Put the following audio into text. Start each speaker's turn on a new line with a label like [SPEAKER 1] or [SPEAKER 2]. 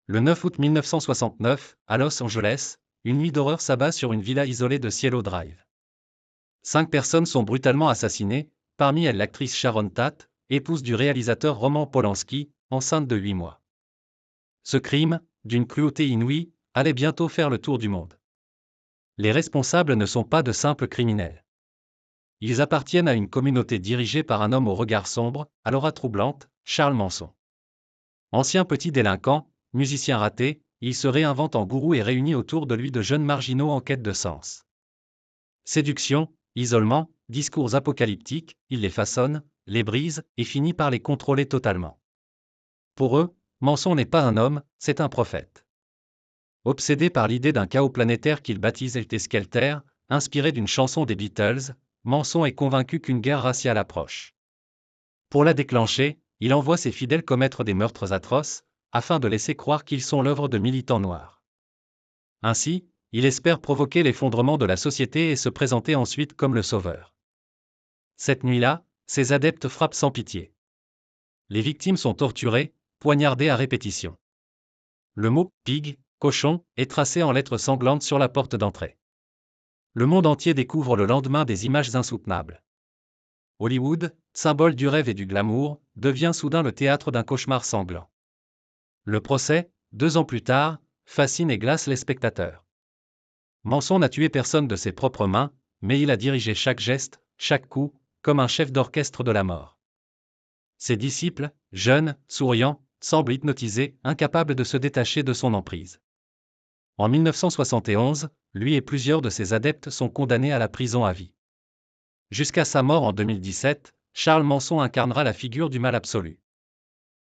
[SPEAKER 1] Le 9 août 1969, à Los Angeles, une nuit d'horreur s'abat sur une villa isolée de Cielo Drive. 5 personnes sont brutalement assassinées, parmi elles l'actrice Sharon Tate, épouse du réalisateur Roman Polanski, enceinte de 8 mois. Ce crime, d'une cruauté inouïe, allait bientôt faire le tour du monde. Les responsables ne sont pas de simples criminels. Ils appartiennent à une communauté dirigée par un homme au regard sombre, à l'aura troublante, Charles Manson. Ancien petit délinquant, musicien raté, il se réinvente en gourou et réunit autour de lui de jeunes marginaux en quête de sens. Séduction, isolement, discours apocalyptiques, il les façonne, les brise, et finit par les contrôler totalement. Pour eux, Manson n'est pas un homme, c'est un prophète. Obsédé par l'idée d'un chaos planétaire qu'il baptise Helter Skelter, inspiré d'une chanson des Beatles, Manson est convaincu qu'une guerre raciale approche. Pour la déclencher, il envoie ses fidèles commettre des meurtres atroces, afin de laisser croire qu'ils sont l'œuvre de militants noirs. Ainsi, il espère provoquer l'effondrement de la société et se présenter ensuite comme le sauveur. Cette nuit-là, ses adeptes frappent sans pitié. Les victimes sont torturées, poignardées à répétition. Le mot « pig », cochon, est tracé en lettres sanglantes sur la porte d'entrée. Le monde entier découvre le lendemain des images insoutenables. Hollywood, symbole du rêve et du glamour, devient soudain le théâtre d'un cauchemar sanglant. Le procès, 2 ans plus tard, fascine et glace les spectateurs. Manson n'a tué personne de ses propres mains, mais il a dirigé chaque geste, chaque coup, comme un chef d'orchestre de la mort. Ses disciples, jeunes, souriants, semblent hypnotisés, incapables de se détacher de son emprise. En 1971, lui et plusieurs de ses adeptes sont condamnés à la prison à vie. Jusqu'à sa mort en 2017, Charles Manson incarnera la figure du mal absolu.